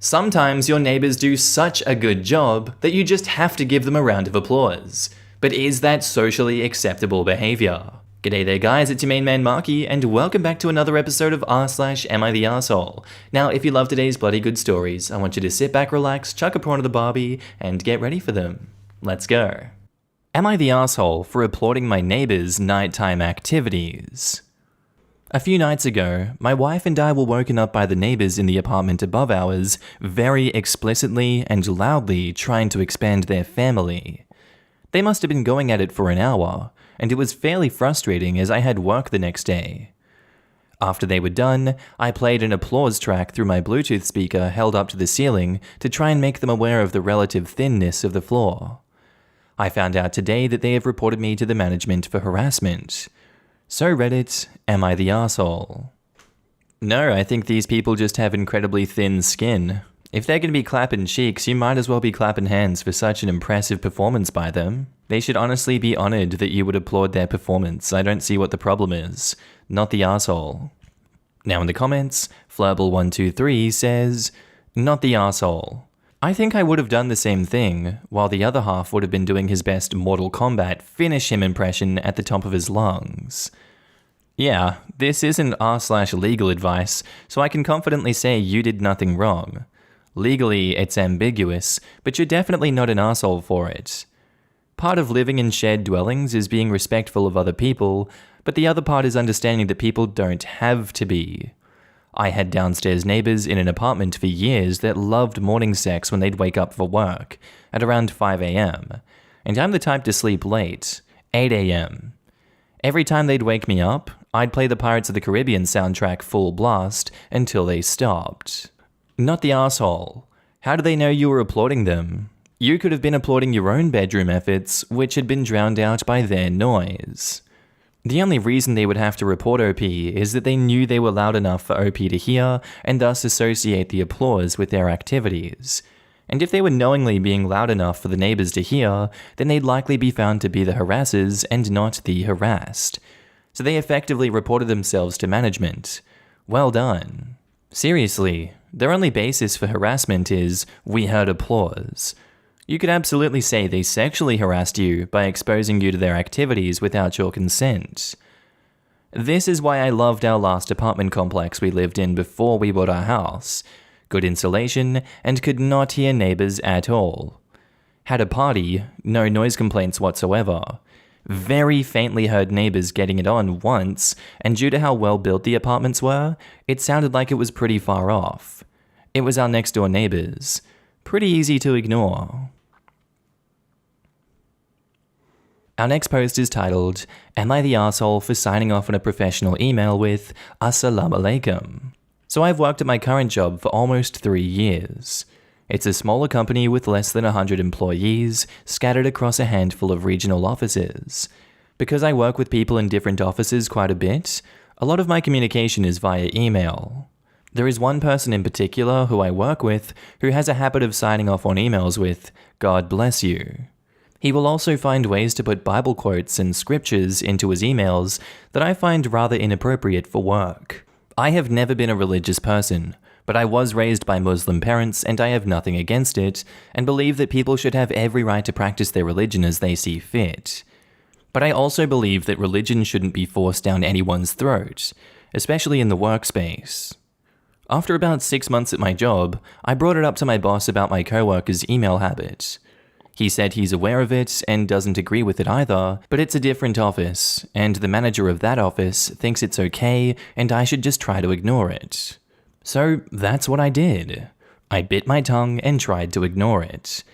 Sometimes your neighbours do such a good job that you just have to give them a round of applause. But is that socially acceptable behaviour? G'day there guys, it's your main man Markee, and welcome back to another episode of r/AmITheA. Now, if you love today's bloody good stories, I want you to sit back, relax, chuck a prawn to the barbie, and get ready for them. Let's go. Am I the asshole for applauding my neighbours' nighttime activities? A few nights ago, my wife and I were woken up by the neighbours in the apartment above ours very explicitly and loudly trying to expand their family. They must have been going at it for an hour, and it was fairly frustrating as I had work the next day. After they were done, I played an applause track through my Bluetooth speaker held up to the ceiling to try and make them aware of the relative thinness of the floor. I found out today that they have reported me to the management for harassment. So Reddit, am I the asshole? No, I think these people just have incredibly thin skin. If they're going to be clapping cheeks, you might as well be clapping hands for such an impressive performance by them. They should honestly be honoured that you would applaud their performance. I don't see what the problem is. Not the asshole. Now in the comments, Flurble123 says, not the asshole. I think I would have done the same thing, while the other half would have been doing his best Mortal Kombat finish him impression at the top of his lungs. Yeah, this isn't r/legal advice, so I can confidently say you did nothing wrong. Legally, it's ambiguous, but you're definitely not an asshole for it. Part of living in shared dwellings is being respectful of other people, but the other part is understanding that people don't have to be. I had downstairs neighbours in an apartment for years that loved morning sex when they'd wake up for work, at around 5 AM, and I'm the type to sleep late, 8 AM. Every time they'd wake me up, I'd play the Pirates of the Caribbean soundtrack full blast until they stopped. Not the asshole. How do they know you were applauding them? You could have been applauding your own bedroom efforts, which had been drowned out by their noise. The only reason they would have to report OP is that they knew they were loud enough for OP to hear and thus associate the applause with their activities. And if they were knowingly being loud enough for the neighbours to hear, then they'd likely be found to be the harassers and not the harassed. So they effectively reported themselves to management. Well done. Seriously, their only basis for harassment is, we heard applause. You could absolutely say they sexually harassed you by exposing you to their activities without your consent. This is why I loved our last apartment complex we lived in before we bought our house. Good insulation, and could not hear neighbours at all. Had a party, no noise complaints whatsoever. Very faintly heard neighbours getting it on once, and due to how well built the apartments were, it sounded like it was pretty far off. It was our next door neighbours. Pretty easy to ignore. Our next post is titled, Am I the asshole for signing off on a professional email with Assalamu alaikum? So I've worked at my current job for almost 3 years. It's a smaller company with less than 100 employees, scattered across a handful of regional offices. Because I work with people in different offices quite a bit, a lot of my communication is via email. There is one person in particular who I work with who has a habit of signing off on emails with, God bless you. He will also find ways to put Bible quotes and scriptures into his emails that I find rather inappropriate for work. I have never been a religious person, but I was raised by Muslim parents and I have nothing against it, and believe that people should have every right to practice their religion as they see fit. But I also believe that religion shouldn't be forced down anyone's throat, especially in the workspace. After about 6 months at my job, I brought it up to my boss about my coworker's email habit. He said he's aware of it and doesn't agree with it either, but it's a different office, and the manager of that office thinks it's okay and I should just try to ignore it. So that's what I did. I bit my tongue and tried to ignore it.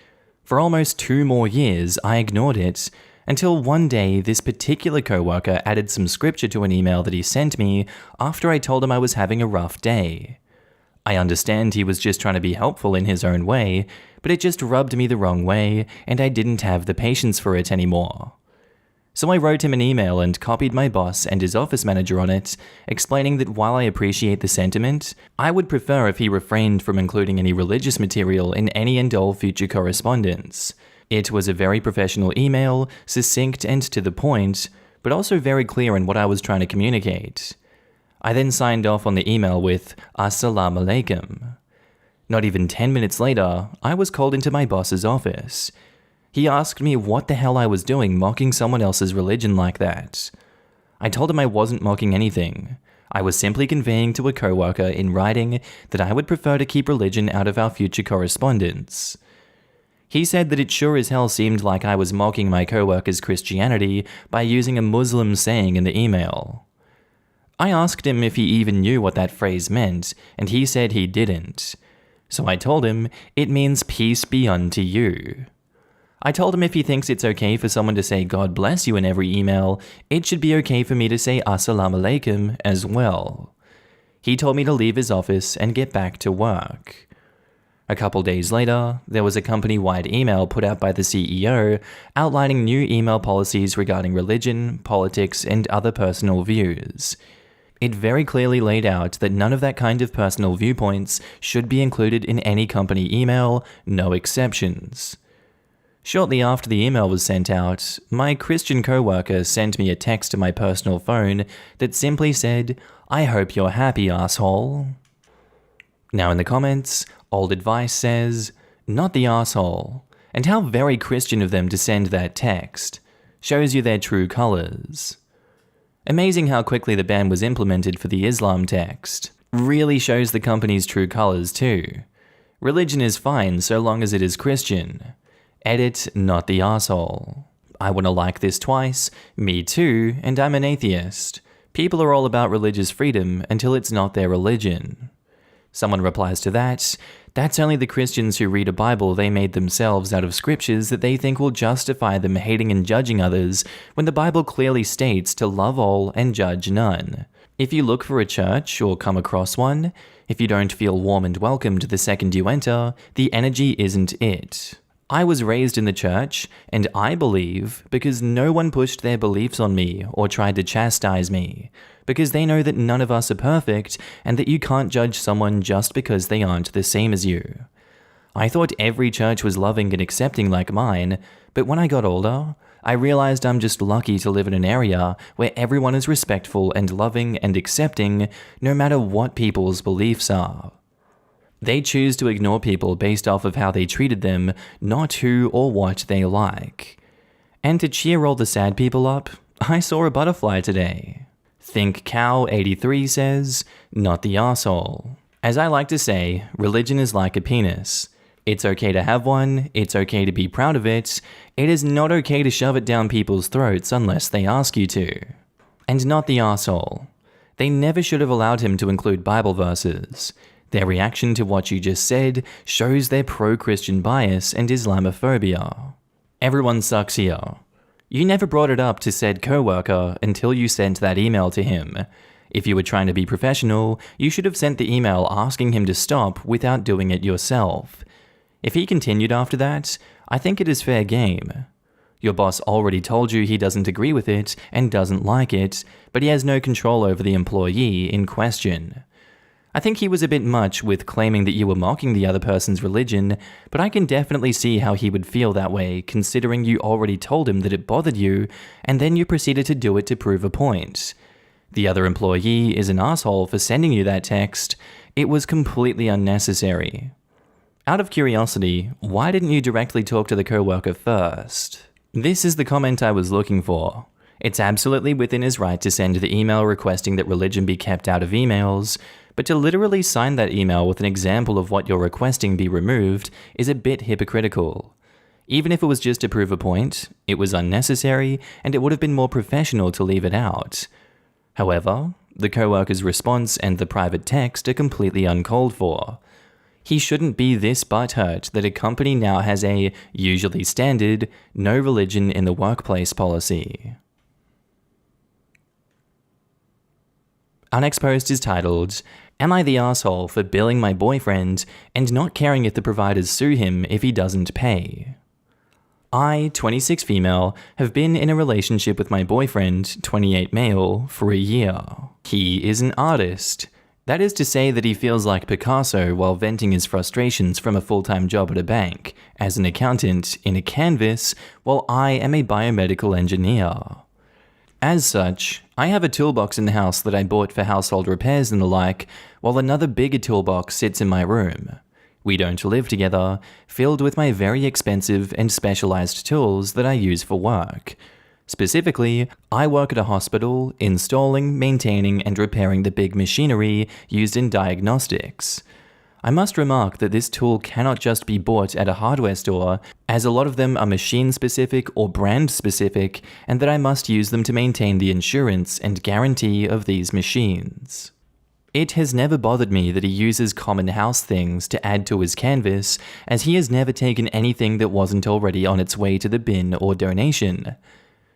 For almost 2 more years, I ignored it, until one day this particular coworker added some scripture to an email that he sent me after I told him I was having a rough day. I understand he was just trying to be helpful in his own way, but it just rubbed me the wrong way, and I didn't have the patience for it anymore. So I wrote him an email and copied my boss and his office manager on it, explaining that while I appreciate the sentiment, I would prefer if he refrained from including any religious material in any and all future correspondence. It was a very professional email, succinct and to the point, but also very clear in what I was trying to communicate. I then signed off on the email with Assalamu alaikum. Not even 10 minutes later, I was called into my boss's office. He asked me what the hell I was doing mocking someone else's religion like that. I told him I wasn't mocking anything. I was simply conveying to a coworker in writing that I would prefer to keep religion out of our future correspondence. He said that it sure as hell seemed like I was mocking my coworker's Christianity by using a Muslim saying in the email. I asked him if he even knew what that phrase meant, and he said he didn't. So I told him it means peace be unto you. I told him if he thinks it's okay for someone to say God bless you in every email, it should be okay for me to say Assalamu alaikum as well. He told me to leave his office and get back to work. A couple days later, there was a company-wide email put out by the CEO outlining new email policies regarding religion, politics, and other personal views. It very clearly laid out that none of that kind of personal viewpoints should be included in any company email, no exceptions. Shortly after the email was sent out, my Christian coworker sent me a text to my personal phone that simply said, "I hope you're happy, asshole." Now in the comments, Old Advice says, "Not the asshole," and how very Christian of them to send that text. Shows you their true colors. Amazing how quickly the ban was implemented for the Islam text. Really shows the company's true colors too. Religion is fine so long as it is Christian. Edit, not the asshole. I want to like this twice, me too, and I'm an atheist. People are all about religious freedom until it's not their religion. Someone replies to that, that's only the Christians who read a Bible they made themselves out of scriptures that they think will justify them hating and judging others when the Bible clearly states to love all and judge none. If you look for a church or come across one, if you don't feel warm and welcomed the second you enter, the energy isn't it. I was raised in the church, and I believe because no one pushed their beliefs on me or tried to chastise me, because they know that none of us are perfect and that you can't judge someone just because they aren't the same as you. I thought every church was loving and accepting like mine, but when I got older, I realized I'm just lucky to live in an area where everyone is respectful and loving and accepting no matter what people's beliefs are. They choose to ignore people based off of how they treated them, not who or what they like. And to cheer all the sad people up, I saw a butterfly today. Think Cow 83 says, not the arsehole. As I like to say, religion is like a penis. It's okay to have one, it's okay to be proud of it, it is not okay to shove it down people's throats unless they ask you to. And not the arsehole. They never should have allowed him to include Bible verses. Their reaction to what you just said shows their pro-Christian bias and Islamophobia. Everyone sucks here. You never brought it up to said coworker until you sent that email to him. If you were trying to be professional, you should have sent the email asking him to stop without doing it yourself. If he continued after that, I think it is fair game. Your boss already told you he doesn't agree with it and doesn't like it, but he has no control over the employee in question. I think he was a bit much with claiming that you were mocking the other person's religion, but I can definitely see how he would feel that way considering you already told him that it bothered you, and then you proceeded to do it to prove a point. The other employee is an asshole for sending you that text. It was completely unnecessary. Out of curiosity, why didn't you directly talk to the coworker first? This is the comment I was looking for. It's absolutely within his right to send the email requesting that religion be kept out of emails, but to literally sign that email with an example of what you're requesting be removed is a bit hypocritical. Even if it was just to prove a point, it was unnecessary and it would have been more professional to leave it out. However, the coworker's response and the private text are completely uncalled for. He shouldn't be this butthurt that a company now has a, usually standard, no religion in the workplace policy. Our next post is titled, Am I the asshole for billing my boyfriend and not caring if the providers sue him if he doesn't pay? I, 26 female, have been in a relationship with my boyfriend, 28 male, for a year. He is an artist. That is to say that he feels like Picasso while venting his frustrations from a full-time job at a bank, as an accountant in a canvas, while I am a biomedical engineer. As such, I have a toolbox in the house that I bought for household repairs and the like, while another bigger toolbox sits in my room. We don't live together, filled with my very expensive and specialized tools that I use for work. Specifically, I work at a hospital, installing, maintaining, and repairing the big machinery used in diagnostics. I must remark that this tool cannot just be bought at a hardware store, as a lot of them are machine-specific or brand-specific, and that I must use them to maintain the insurance and guarantee of these machines. It has never bothered me that he uses common house things to add to his canvas, as he has never taken anything that wasn't already on its way to the bin or donation.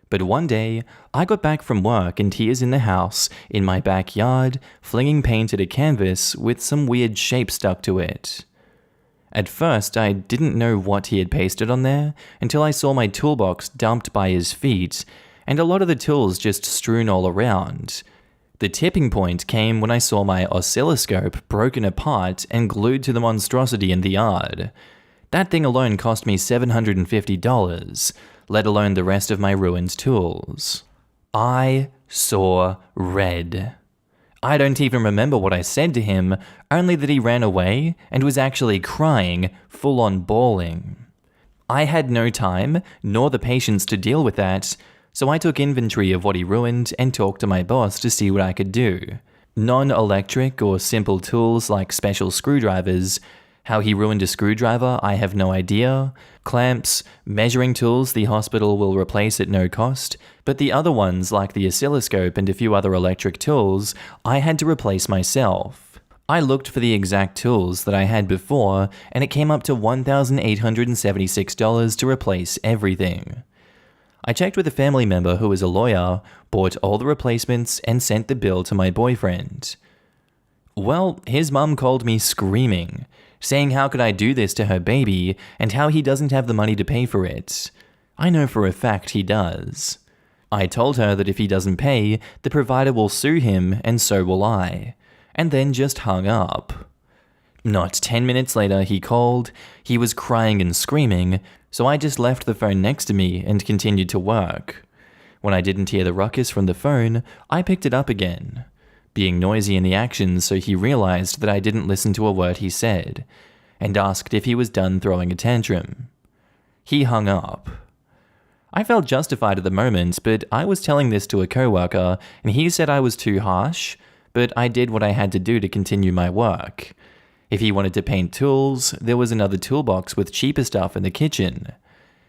But one day, I got back from work and he is in the house, in my backyard, flinging paint at a canvas with some weird shape stuck to it. At first, I didn't know what he had pasted on there until I saw my toolbox dumped by his feet, and a lot of the tools just strewn all around. The tipping point came when I saw my oscilloscope broken apart and glued to the monstrosity in the yard. That thing alone cost me $750. Let alone the rest of my ruined tools. I saw red. I don't even remember what I said to him, only that he ran away and was actually crying, full on bawling. I had no time, nor the patience to deal with that, so I took inventory of what he ruined and talked to my boss to see what I could do. Non-electric or simple tools like special screwdrivers. How he ruined a screwdriver, I have no idea. Clamps, measuring tools the hospital will replace at no cost, but the other ones like the oscilloscope and a few other electric tools, I had to replace myself. I looked for the exact tools that I had before, and it came up to $1,876 to replace everything. I checked with a family member who is a lawyer, bought all the replacements, and sent the bill to my boyfriend. Well, his mum called me screaming, saying how could I do this to her baby, and how he doesn't have the money to pay for it. I know for a fact he does. I told her that if he doesn't pay, the provider will sue him, and so will I, and then just hung up. Not 10 minutes later he called, he was crying and screaming, so I just left the phone next to me and continued to work. When I didn't hear the ruckus from the phone, I picked it up again, being noisy in the actions, so he realized that I didn't listen to a word he said, and asked if he was done throwing a tantrum. He hung up. I felt justified at the moment, but I was telling this to a coworker, and he said I was too harsh, but I did what I had to do to continue my work. If he wanted to paint tools, there was another toolbox with cheaper stuff in the kitchen.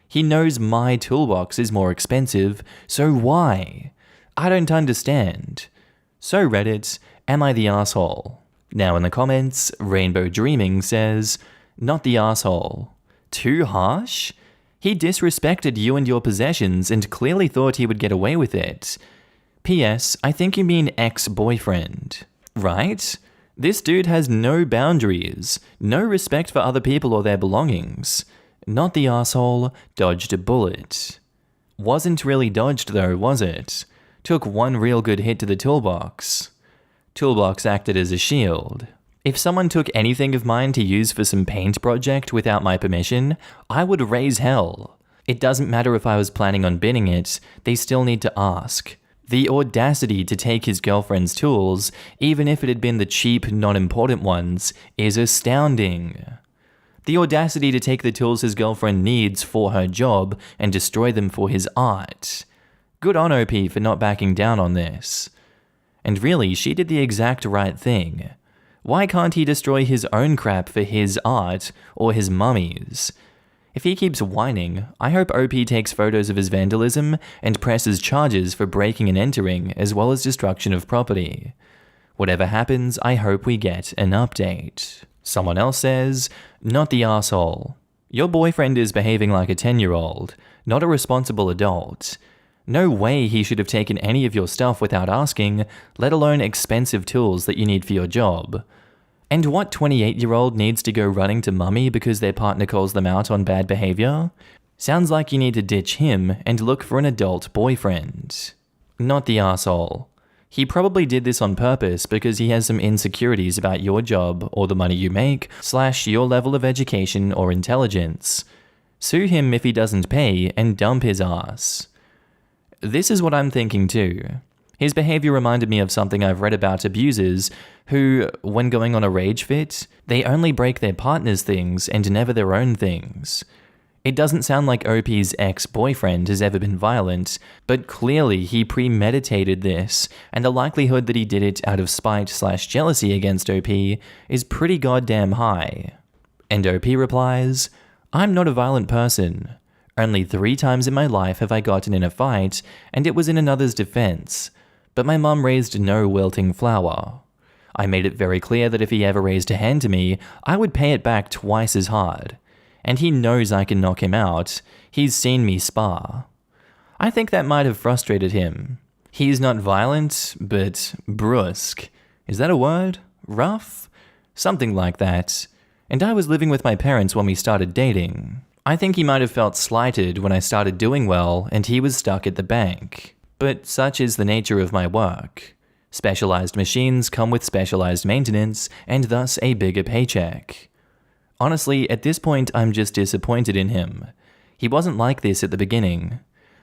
He knows my toolbox is more expensive, so why? I don't understand. So Reddit, am I the asshole? Now in the comments, Rainbow Dreaming says, not the asshole. Too harsh? He disrespected you and your possessions and clearly thought he would get away with it. P.S. I think you mean ex-boyfriend. Right? This dude has no boundaries, no respect for other people or their belongings. Not the asshole, dodged a bullet. Wasn't really dodged though, was it? Took one real good hit to the toolbox. Toolbox acted as a shield. If someone took anything of mine to use for some paint project without my permission, I would raise hell. It doesn't matter if I was planning on binning it, they still need to ask. The audacity to take his girlfriend's tools, even if it had been the cheap, non-important ones, is astounding. The audacity to take the tools his girlfriend needs for her job and destroy them for his art. Good on OP for not backing down on this. And really, she did the exact right thing. Why can't he destroy his own crap for his art or his mummy's? If he keeps whining, I hope OP takes photos of his vandalism and presses charges for breaking and entering as well as destruction of property. Whatever happens, I hope we get an update. Someone else says, not the asshole. Your boyfriend is behaving like a 10-year-old, not a responsible adult. No way he should have taken any of your stuff without asking, let alone expensive tools that you need for your job. And what 28-year-old needs to go running to mummy because their partner calls them out on bad behavior? Sounds like you need to ditch him and look for an adult boyfriend. Not the asshole. He probably did this on purpose because he has some insecurities about your job or the money you make, / your level of education or intelligence. Sue him if he doesn't pay and dump his ass. This is what I'm thinking too. His behavior reminded me of something I've read about abusers who, when going on a rage fit, they only break their partner's things and never their own things. It doesn't sound like OP's ex-boyfriend has ever been violent, but clearly he premeditated this, and the likelihood that he did it out of spite/jealousy against OP is pretty goddamn high. And OP replies, "I'm not a violent person. Only 3 times in my life have I gotten in a fight, and it was in another's defense. But my mum raised no wilting flower. I made it very clear that if he ever raised a hand to me, I would pay it back twice as hard. And he knows I can knock him out. He's seen me spar." I think that might have frustrated him. He's not violent, but brusque. Is that a word? Rough? Something like that. And I was living with my parents when we started dating. I think he might have felt slighted when I started doing well and he was stuck at the bank. But such is the nature of my work. Specialized machines come with specialized maintenance and thus a bigger paycheck. Honestly, at this point, I'm just disappointed in him. He wasn't like this at the beginning.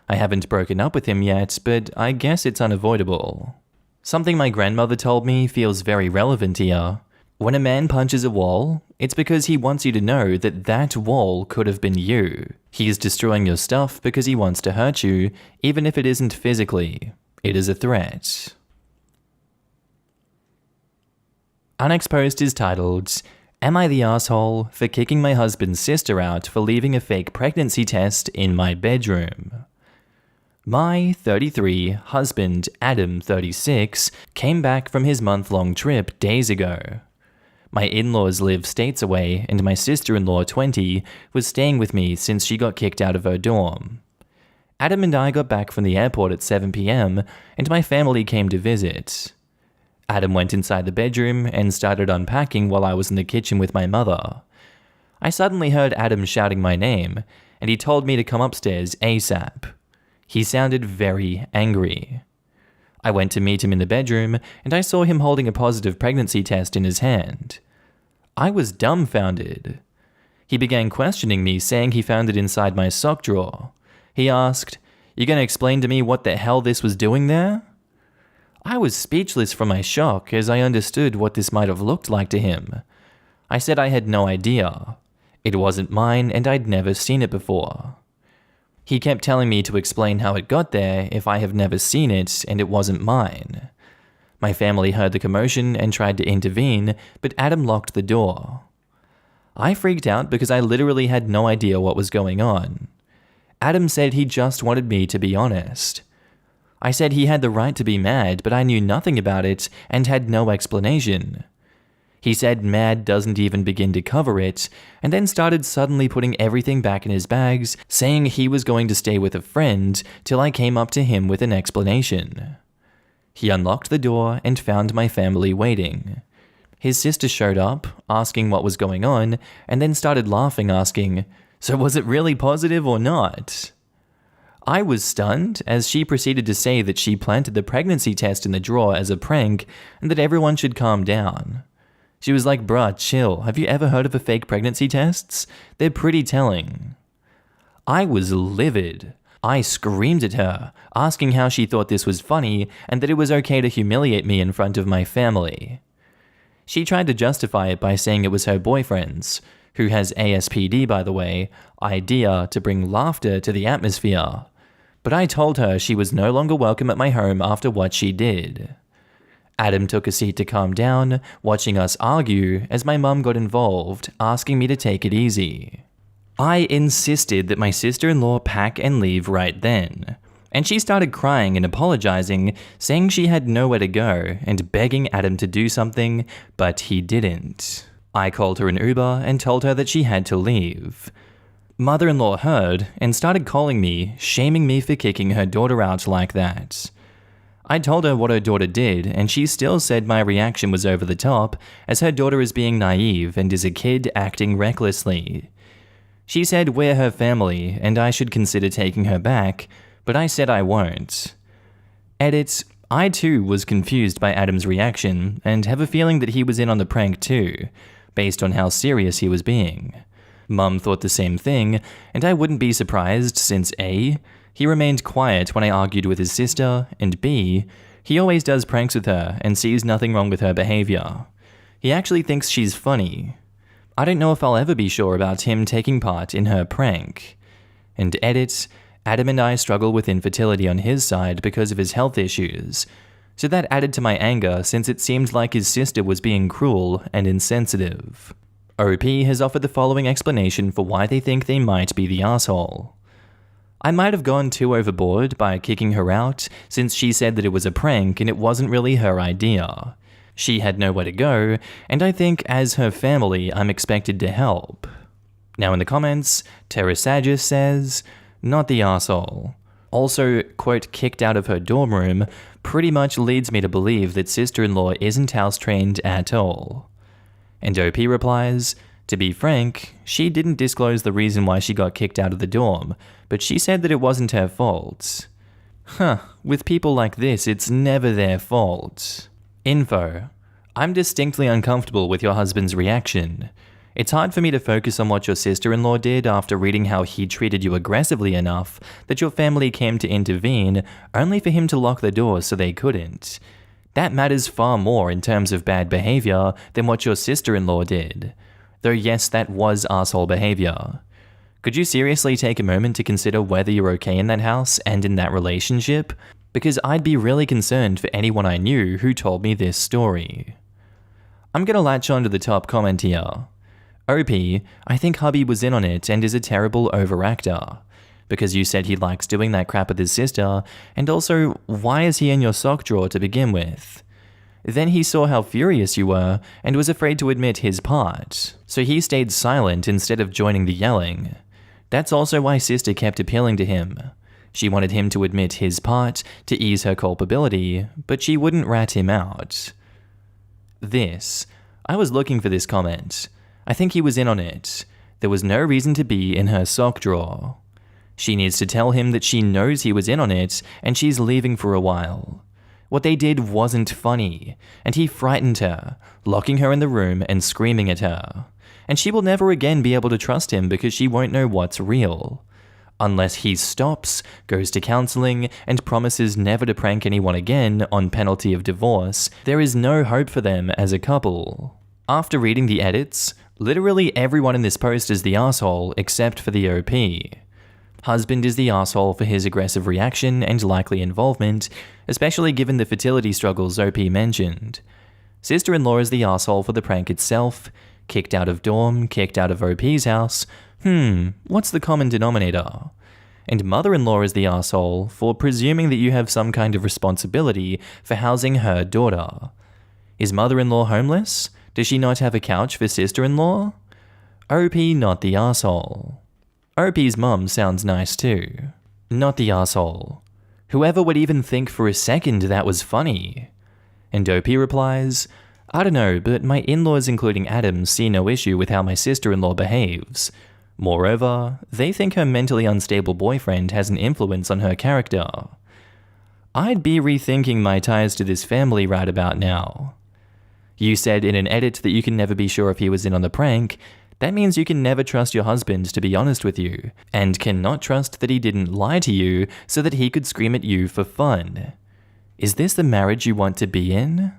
I haven't broken up with him yet, but I guess it's unavoidable. Something my grandmother told me feels very relevant here. When a man punches a wall, it's because he wants you to know that that wall could have been you. He is destroying your stuff because he wants to hurt you, even if it isn't physically. It is a threat. Our next post is titled, "Am I the asshole for kicking my husband's sister out for leaving a fake pregnancy test in my bedroom?" My 33 husband, Adam 36, came back from his month-long trip days ago. My in-laws live states away, and my sister-in-law, 20, was staying with me since she got kicked out of her dorm. Adam and I got back from the airport at 7 p.m, and my family came to visit. Adam went inside the bedroom and started unpacking while I was in the kitchen with my mother. I suddenly heard Adam shouting my name, and he told me to come upstairs ASAP. He sounded very angry. I went to meet him in the bedroom, and I saw him holding a positive pregnancy test in his hand. I was dumbfounded. He began questioning me, saying he found it inside my sock drawer. He asked, "You gonna explain to me what the hell this was doing there?" I was speechless from my shock as I understood what this might have looked like to him. I said I had no idea. It wasn't mine and I'd never seen it before. He kept telling me to explain how it got there if I have never seen it and it wasn't mine. My family heard the commotion and tried to intervene, but Adam locked the door. I freaked out because I literally had no idea what was going on. Adam said he just wanted me to be honest. I said he had the right to be mad, but I knew nothing about it and had no explanation. He said mad doesn't even begin to cover it, and then started suddenly putting everything back in his bags, saying he was going to stay with a friend till I came up to him with an explanation. He unlocked the door and found my family waiting. His sister showed up, asking what was going on, and then started laughing, asking, "So was it really positive or not?" I was stunned as she proceeded to say that she planted the pregnancy test in the drawer as a prank and that everyone should calm down. She was like, "Bruh, chill. Have you ever heard of a fake pregnancy tests? They're pretty telling." I was livid. I screamed at her, asking how she thought this was funny and that it was okay to humiliate me in front of my family. She tried to justify it by saying it was her boyfriend's, who has ASPD by the way, AITA, to bring laughter to the atmosphere. But I told her she was no longer welcome at my home after what she did. Adam took a seat to calm down, watching us argue as my mum got involved, asking me to take it easy. I insisted that my sister-in-law pack and leave right then, and she started crying and apologizing, saying she had nowhere to go and begging Adam to do something, but he didn't. I called her an Uber and told her that she had to leave. Mother-in-law heard and started calling me, shaming me for kicking her daughter out like that. I told her what her daughter did, and she still said my reaction was over the top, as her daughter is being naive and is a kid acting recklessly. She said we're her family, and I should consider taking her back, but I said I won't. Edit, I too was confused by Adam's reaction, and have a feeling that he was in on the prank too, based on how serious he was being. Mum thought the same thing, and I wouldn't be surprised since A, he remained quiet when I argued with his sister, and B, He always does pranks with her and sees nothing wrong with her behavior. He actually thinks she's funny. I don't know if I'll ever be sure about him taking part in her prank. And edit, Adam and I struggle with infertility on his side because of his health issues. So that added to my anger since it seemed like his sister was being cruel and insensitive. OP has offered the following explanation for why they think they might be the asshole. I might have gone too overboard by kicking her out since she said that it was a prank and it wasn't really her idea. She had nowhere to go, and I think as her family I'm expected to help. Now in the comments, Terrasagus says, not the asshole. Also, quote, kicked out of her dorm room pretty much leads me to believe that sister-in-law isn't house-trained at all. And OP replies, to be frank, she didn't disclose the reason why she got kicked out of the dorm, but she said that it wasn't her fault. Huh, with people like this, it's never their fault. Info. I'm distinctly uncomfortable with your husband's reaction. It's hard for me to focus on what your sister-in-law did after reading how he treated you aggressively enough that your family came to intervene only for him to lock the door so they couldn't. That matters far more in terms of bad behavior than what your sister-in-law did. Though yes, that was asshole behavior. Could you seriously take a moment to consider whether you're okay in that house and in that relationship? Because I'd be really concerned for anyone I knew who told me this story. I'm gonna latch on to the top comment here. OP, I think hubby was in on it and is a terrible overactor. Because you said he likes doing that crap with his sister, and also, why is he in your sock drawer to begin with? Then he saw how furious you were, and was afraid to admit his part. So he stayed silent instead of joining the yelling. That's also why sister kept appealing to him. She wanted him to admit his part, to ease her culpability, but she wouldn't rat him out. I was looking for this comment. I think he was in on it. There was no reason to be in her sock drawer. She needs to tell him that she knows he was in on it and she's leaving for a while. What they did wasn't funny, and he frightened her, locking her in the room and screaming at her. And she will never again be able to trust him because she won't know what's real. Unless he stops, goes to counseling, and promises never to prank anyone again on penalty of divorce, there is no hope for them as a couple. After reading the edits, literally everyone in this post is the asshole except for the OP. Husband is the asshole for his aggressive reaction and likely involvement, especially given the fertility struggles OP mentioned. Sister-in-law is the asshole for the prank itself. Kicked out of dorm, kicked out of OP's house. What's the common denominator? And mother-in-law is the asshole for presuming that you have some kind of responsibility for housing her daughter. Is mother-in-law homeless? Does she not have a couch for sister-in-law? OP not the asshole. OP's mum sounds nice too. Not the asshole. Whoever would even think for a second that was funny? And OP replies, I don't know, but my in-laws including Adam see no issue with how my sister-in-law behaves. Moreover, they think her mentally unstable boyfriend has an influence on her character. I'd be rethinking my ties to this family right about now. You said in an edit that you can never be sure if he was in on the prank. That means you can never trust your husband to be honest with you, and cannot trust that he didn't lie to you so that he could scream at you for fun. Is this the marriage you want to be in?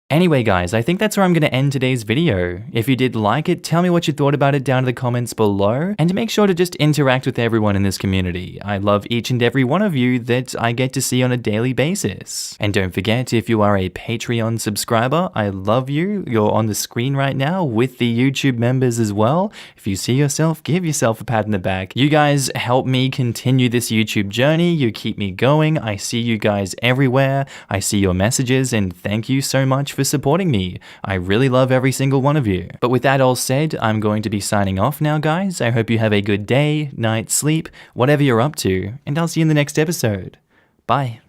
Anyway guys, I think that's where I'm going to end today's video. If you did like it, tell me what you thought about it down in the comments below, and make sure to just interact with everyone in this community. I love each and every one of you that I get to see on a daily basis. And don't forget, if you are a Patreon subscriber, I love you. You're on the screen right now with the YouTube members as well. If you see yourself, give yourself a pat in the back. You guys help me continue this YouTube journey. You keep me going. I see you guys everywhere. I see your messages, and thank you so much for supporting me. I really love every single one of you. But with that all said, I'm going to be signing off now, guys. I hope you have a good day, night, sleep, whatever you're up to, and I'll see you in the next episode. Bye.